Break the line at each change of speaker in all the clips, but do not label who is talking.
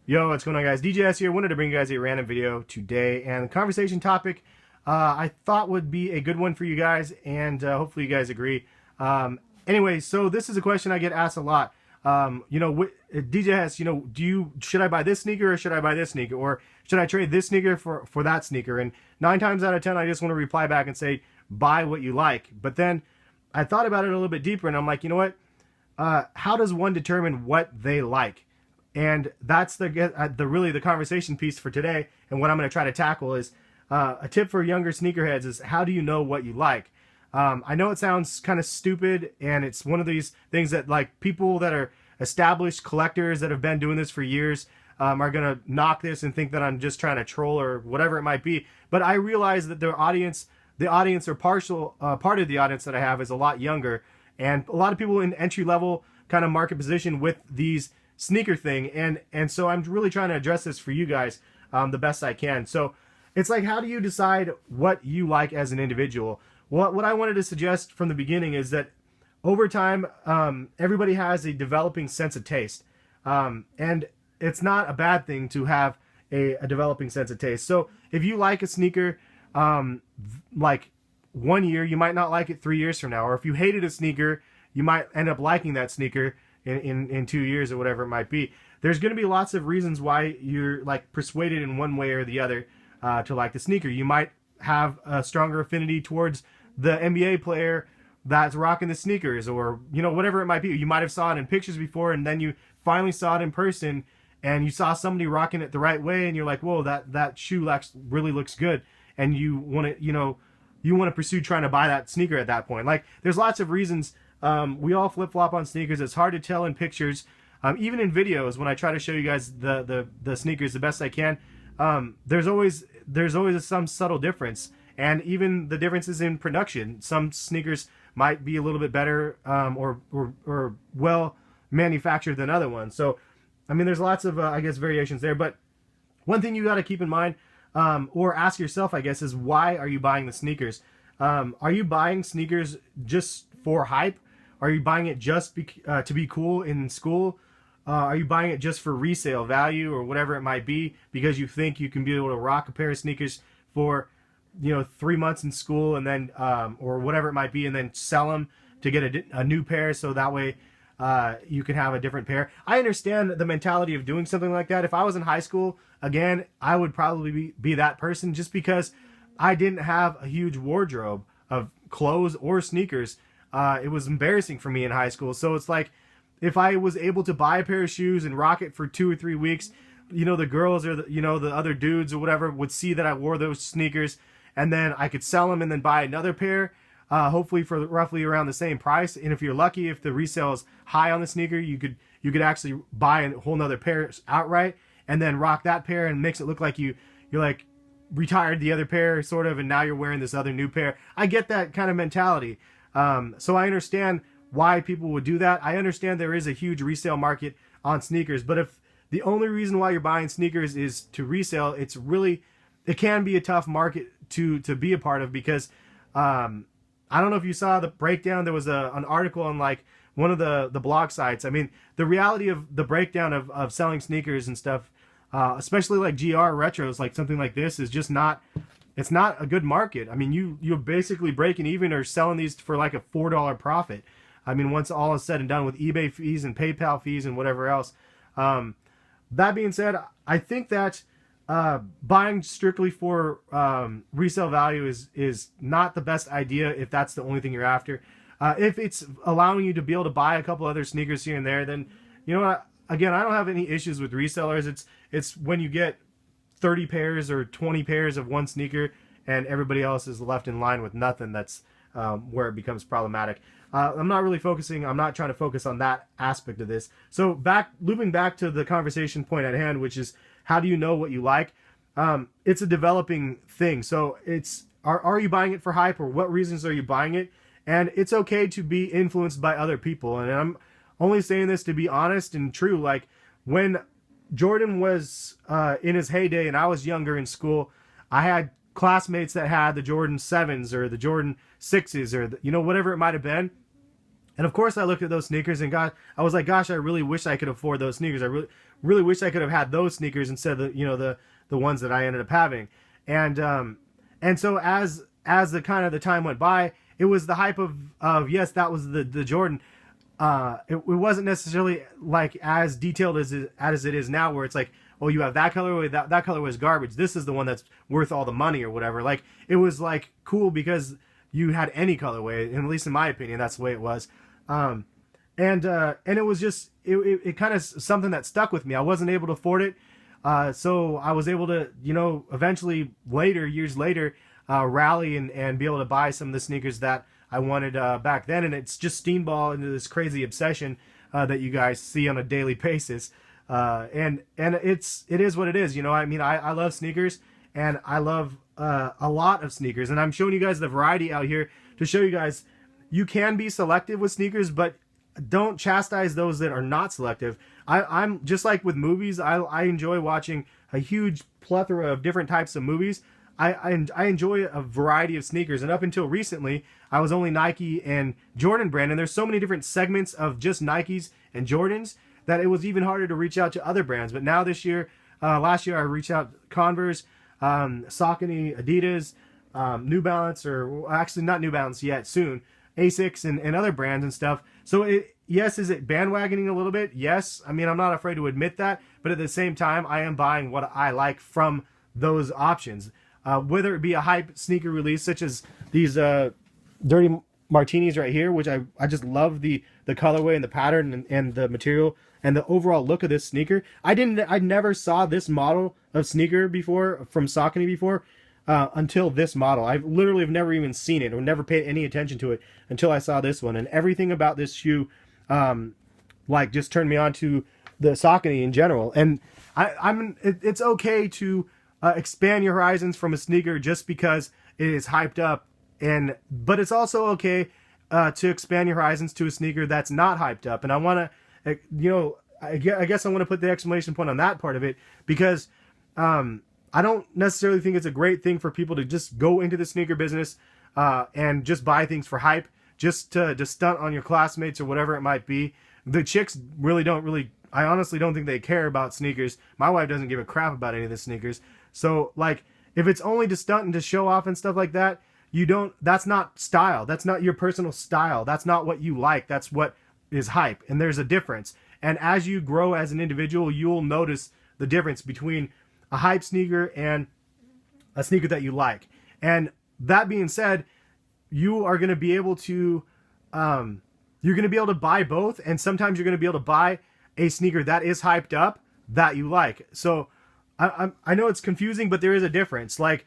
Yo, what's going on, guys? DJS here. Wanted to bring you guys a random video today, and the conversation topic I thought would be a good one for you guys, and hopefully you guys agree. Anyway, so this is a question I get asked a lot. DJS, should I buy this sneaker or should I buy this sneaker, or should I trade this sneaker for that sneaker? And 9 times out of 10, I just want to reply back and say, buy what you like. But then I thought about it a little bit deeper, and I'm like, you know what? How does one determine what they like? And that's the conversation piece for today. And what I'm going to try to tackle is a tip for younger sneakerheads is, how do you know what you like? I know it sounds kind of stupid, and it's one of these things that, like, people that are established collectors that have been doing this for years are going to knock this and think that I'm just trying to troll or whatever it might be. But I realize that the audience or part of the audience that I have is a lot younger, and a lot of people in entry-level kind of market position with these sneaker thing, and so I'm really trying to address this for you guys the best I can. So it's like, how do you decide what you like as an individual? What I wanted to suggest from the beginning is that over time, everybody has a developing sense of taste, and it's not a bad thing to have a developing sense of taste. So if you like a sneaker like 1 year, you might not like it 3 years from now, or if you hated a sneaker, you might end up liking that sneaker in 2 years or whatever it might be. There's going to be lots of reasons why you're like persuaded in one way or the other to like the sneaker. You might have a stronger affinity towards the NBA player that's rocking the sneakers, or whatever it might be. You might have saw it in pictures before, and then you finally saw it in person, and you saw somebody rocking it the right way, and you're like, whoa, that shoe really looks good, and you want to pursue trying to buy that sneaker at that point. Like, there's lots of reasons. We all flip-flop on sneakers. It's hard to tell in pictures. Even in videos, when I try to show you guys the sneakers the best I can, there's always some subtle difference. And even the differences in production. Some sneakers might be a little bit better or well manufactured than other ones. So, I mean, there's lots of, I guess, variations there. But one thing you got to keep in mind, or ask yourself, I guess, is why are you buying the sneakers? Are you buying sneakers just for hype? Are you buying it just to be cool in school? Are you buying it just for resale value or whatever it might be, because you think you can be able to rock a pair of sneakers for 3 months in school, and then or whatever it might be, and then sell them to get a new pair, so that way you can have a different pair? I understand the mentality of doing something like that. If I was in high school, again, I would probably be that person, just because I didn't have a huge wardrobe of clothes or sneakers. It was embarrassing for me in high school. So it's like, if I was able to buy a pair of shoes and rock it for 2 or 3 weeks, the girls or the other dudes or whatever would see that I wore those sneakers, and then I could sell them and then buy another pair, hopefully for roughly around the same price. And if you're lucky, if the resale is high on the sneaker, you could actually buy a whole nother pair outright and then rock that pair and makes it look like you're like retired the other pair, sort of, and now you're wearing this other new pair. I get that kind of mentality. So I understand why people would do that. I understand there is a huge resale market on sneakers, but if the only reason why you're buying sneakers is to resell, it can be a tough market to be a part of, because I don't know if you saw the breakdown. There was an article on like one of the blog sites. I mean, the reality of the breakdown of selling sneakers and stuff, especially like GR retros, like something like this, is just not. It's not a good market. I mean, you're basically breaking even or selling these for like a $4 profit. I mean, once all is said and done, with eBay fees and PayPal fees and whatever else. That being said, I think that buying strictly for resale value is not the best idea if that's the only thing you're after. If it's allowing you to be able to buy a couple other sneakers here and there, then again, I don't have any issues with resellers. It's when you get 30 pairs or 20 pairs of one sneaker and everybody else is left in line with nothing, that's where it becomes problematic. I'm not trying to focus on that aspect of this. So looping back to the conversation point at hand, which is, how do you know what you like? It's a developing thing. So are you buying it for hype, or what reasons are you buying it? And it's okay to be influenced by other people. And I'm only saying this to be honest and true. Like, when Jordan was in his heyday and I was younger in school, I had classmates that had the Jordan 7s or the Jordan 6s or whatever it might have been. And of course, I looked at those sneakers and I was like, gosh, I really wish I could afford those sneakers. I really wish I could have had those sneakers instead of the ones that I ended up having. And so as the kind of the time went by, it was the hype of yes, that was the Jordan. It wasn't necessarily like as detailed as it is now, where it's like, oh, you have that colorway, that colorway is garbage. This is the one that's worth all the money or whatever. Like, it was like cool because you had any colorway, and at least in my opinion, that's the way it was. And it was just it kind of something that stuck with me. I wasn't able to afford it, so I was able to eventually years later rally and be able to buy some of the sneakers that I wanted back then. And it's just steamball into this crazy obsession that you guys see on a daily basis. And it is what it is. I mean, I love sneakers, and I love a lot of sneakers, and I'm showing you guys the variety out here to show you guys you can be selective with sneakers, but don't chastise those that are not selective. I'm just like with movies. I enjoy watching a huge plethora of different types of movies. I enjoy a variety of sneakers, and up until recently, I was only Nike and Jordan brand, and there's so many different segments of just Nikes and Jordans that it was even harder to reach out to other brands. But now this year, last year, I reached out to Converse, Saucony, Adidas, New Balance, or actually not New Balance yet, soon, HESKICKS and other brands and stuff. So yes, is it bandwagoning a little bit? Yes. I mean, I'm not afraid to admit that, but at the same time, I am buying what I like from those options. Whether it be a hype sneaker release, such as these Dirty Martinis right here, which I just love the colorway and the pattern and the material and the overall look of this sneaker. I never saw this model of sneaker before from Saucony before until this model. I literally have never even seen it or never paid any attention to it until I saw this one. And everything about this shoe like just turned me on to the Saucony in general. And it's okay to expand your horizons from a sneaker just because it is hyped up, but it's also okay to expand your horizons to a sneaker that's not hyped up. And I want to, I guess I want to put the exclamation point on that part of it, because I don't necessarily think it's a great thing for people to just go into the sneaker business and just buy things for hype, just to stunt on your classmates or whatever it might be. The chicks I honestly don't think they care about sneakers. My wife doesn't give a crap about any of the sneakers. So, like, if it's only to stunt and to show off and stuff like that, that's not style. That's not your personal style. That's not what you like. That's what is hype. And there's a difference. And as you grow as an individual, you'll notice the difference between a hype sneaker and a sneaker that you like. And that being said, you are going to be able to, buy both. And sometimes you're going to be able to buy a sneaker that is hyped up that you like. So I know it's confusing, but there is a difference. Like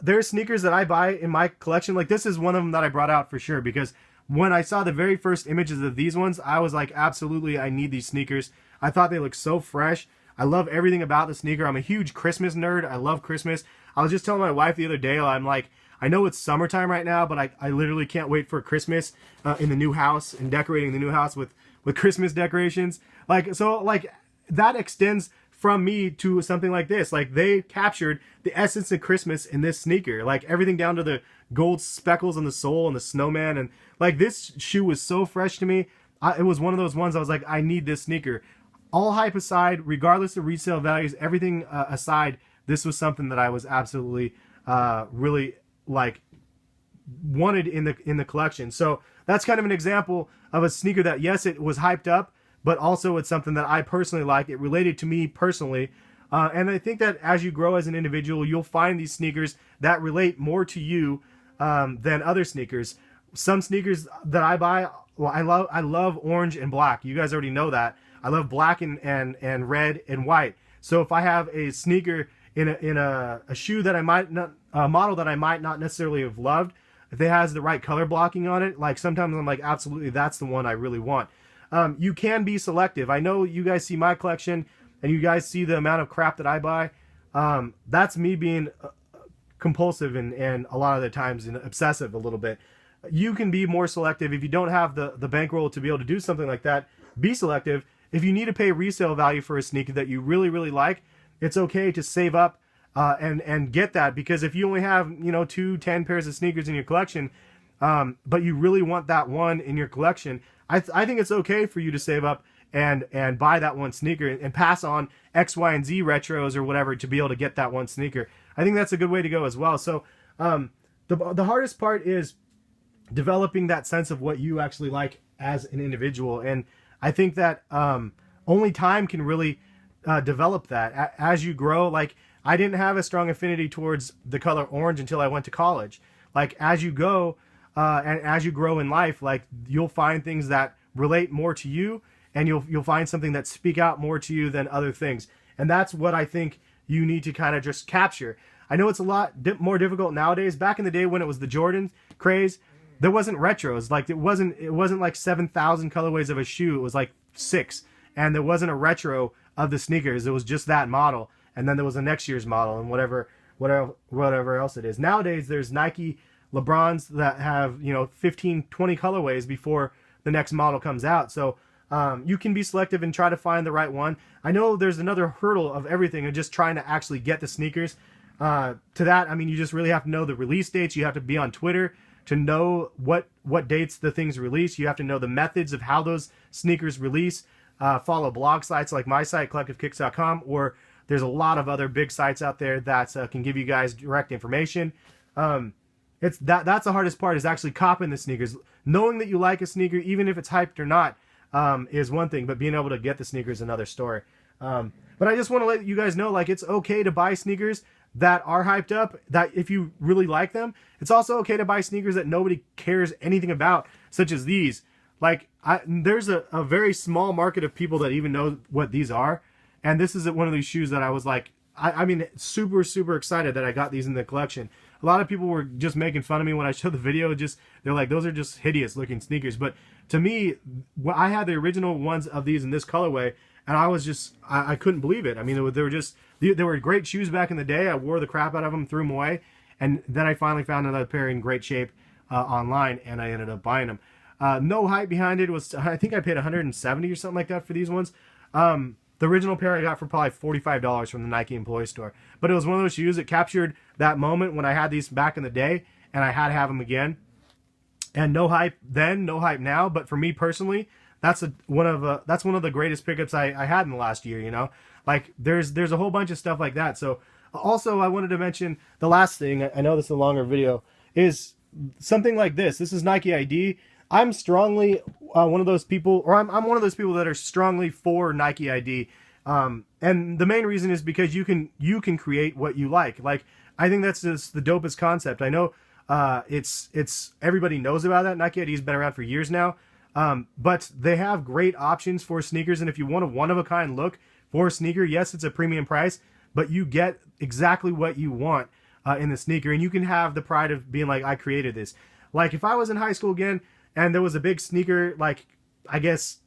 there's sneakers that I buy in my collection. Like, this is one of them that I brought out for sure, because when I saw the very first images of these ones, I was like, absolutely, I need these sneakers. I thought they looked so fresh. I love everything about the sneaker. I'm a huge Christmas nerd. I love Christmas. I was just telling my wife the other day, I'm like, I know it's summertime right now, but I literally can't wait for Christmas in the new house and decorating the new house with Christmas decorations. Like, so like that extends from me to something like this. Like, they captured the essence of Christmas in this sneaker, like everything down to the gold speckles on the sole and the snowman. And like, this shoe was so fresh to me. It was one of those ones I was like, I need this sneaker. All hype aside, regardless of resale values, everything aside, this was something that I was absolutely really like wanted in the collection. So that's kind of an example of a sneaker that, yes, it was hyped up, but also it's something that I personally like. It related to me personally. And I think that as you grow as an individual, you'll find these sneakers that relate more to you than other sneakers. Some sneakers that I buy, well, I love orange and black. You guys already know that. I love black and red and white. So if I have a sneaker in a shoe that I might not, a model that I might not necessarily have loved, if it has the right color blocking on it, like sometimes I'm like, absolutely, that's the one I really want. You can be selective. I know you guys see my collection and you guys see the amount of crap that I buy. That's me being compulsive and a lot of the times obsessive a little bit. You can be more selective. If you don't have the bankroll to be able to do something like that, be selective. If you need to pay resale value for a sneaker that you really, really like, it's okay to save up and get that, because if you only have 10 pairs of sneakers in your collection, but you really want that one in your collection, I think it's okay for you to save up and buy that one sneaker and pass on X, Y, and Z retros or whatever to be able to get that one sneaker. I think that's a good way to go as well. So the hardest part is developing that sense of what you actually like as an individual. And I think that only time can really develop that as you grow. Like, I didn't have a strong affinity towards the color orange until I went to college. Like, as you go and as you grow in life, like, you'll find things that relate more to you, and you'll find something that speak out more to you than other things. And that's what I think you need to kind of just capture. I know it's a lot more difficult nowadays. Back in the day when it was the Jordan craze, there wasn't retros. Like, it wasn't like 7,000 colorways of a shoe. It was like 6. And there wasn't a retro of the sneakers. It was just that model. And then there was a next year's model and whatever else it is. Nowadays, there's Nike LeBrons that have, 15, 20 colorways before the next model comes out. So you can be selective and try to find the right one. I know there's another hurdle of everything of just trying to actually get the sneakers. To that, I mean, you just really have to know the release dates. You have to be on Twitter to know what dates the things release. You have to know the methods of how those sneakers release. Follow blog sites like my site, collectivekicks.com, or there's a lot of other big sites out there that can give you guys direct information. That's the hardest part, is actually copping the sneakers. Knowing that you like a sneaker, even if it's hyped or not, is one thing, but being able to get the sneaker is another story. But I just want to let you guys know, like, it's okay to buy sneakers that are hyped up, that if you really like them. It's also okay to buy sneakers that nobody cares anything about, such as these. Like, there's a very small market of people that even know what these are. And this is one of these shoes that I was like, I mean, super, super excited that I got these in the collection. A lot of people were just making fun of me when I showed the video. They're like, those are just hideous looking sneakers. But to me, I had the original ones of these in this colorway, and I couldn't believe it. I mean, they were great shoes back in the day. I wore the crap out of them, threw them away. And then I finally found another pair in great shape online, and I ended up buying them. No hype behind it. I think I paid $170 or something like that for these ones. The original pair I got for probably $45 from the Nike employee store. But it was one of those shoes that captured that moment when I had these back in the day, and I had to have them again. And no hype then, no hype now. But for me personally, that's one of the greatest pickups I had in the last year. Like, there's a whole bunch of stuff like that. So also, I wanted to mention the last thing. I know this is a longer video, is something like this. This is Nike ID. I'm strongly one of those people, or I'm one of those people that are strongly for Nike ID. And the main reason is because you can create what you like. Like, I think that's just the dopest concept. I know it's everybody knows about that. Nike ID has been around for years now. But they have great options for sneakers. And if you want a one-of-a-kind look for a sneaker, yes, it's a premium price, but you get exactly what you want in the sneaker. And you can have the pride of being like, I created this. Like, if I was in high school again, and there was a big sneaker, like, I guess,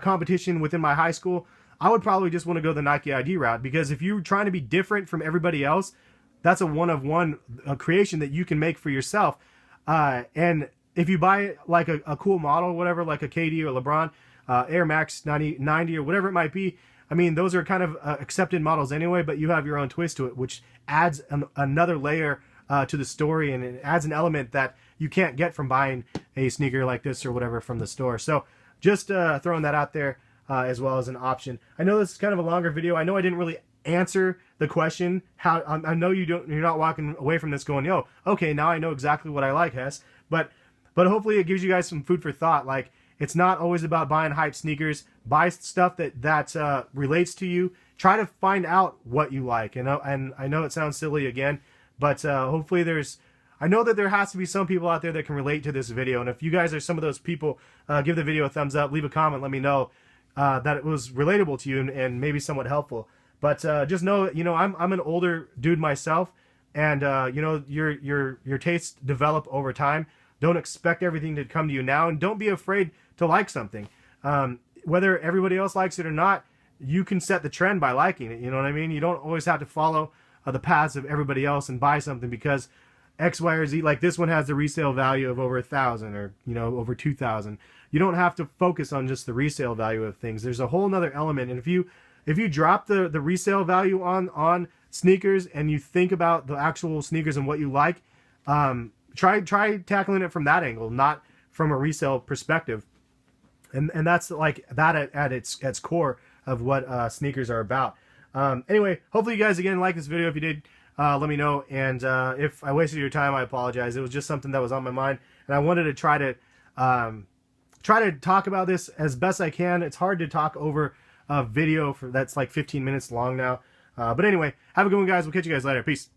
competition within my high school, I would probably just want to go the Nike ID route. Because if you're trying to be different from everybody else, that's a one-of-one creation that you can make for yourself. And if you buy, like, a cool model, whatever, like a KD or LeBron, Air Max 90 or whatever it might be, I mean, those are kind of accepted models anyway, but you have your own twist to it, which adds another layer to the story, and it adds an element that you can't get from buying a sneaker like this or whatever from the store. So just throwing that out there as well as an option. I know this is kind of a longer video. I know I didn't really answer the question. I know you're not walking away from this going, yo, okay, now I know exactly what I like, Hes. But hopefully it gives you guys some food for thought. Like, it's not always about buying hype sneakers. Buy stuff that relates to you. Try to find out what you like. And I know it sounds silly again, but hopefully I know that there has to be some people out there that can relate to this video. And if you guys are some of those people, give the video a thumbs up, leave a comment, let me know that it was relatable to you and maybe somewhat helpful. But just know, I'm an older dude myself, and your tastes develop over time. Don't expect everything to come to you now, and don't be afraid to like something. Whether everybody else likes it or not, you can set the trend by liking it. You know what I mean? You don't always have to follow the paths of everybody else and buy something because X, Y, or Z. Like, this one has the resale value of over 1,000 or over 2,000. You don't have to focus on just the resale value of things. There's a whole nother element, and if you drop the resale value on sneakers and you think about the actual sneakers and what you like, try tackling it from that angle, not from a resale perspective. And that's like that at its core of what sneakers are about. Anyway, hopefully you guys again like this video. If you did, let me know. And if I wasted your time, I apologize. It was just something that was on my mind, and I wanted to try to talk about this as best I can. It's hard to talk over a video that's like 15 minutes long now. But anyway, have a good one, guys. We'll catch you guys later. Peace.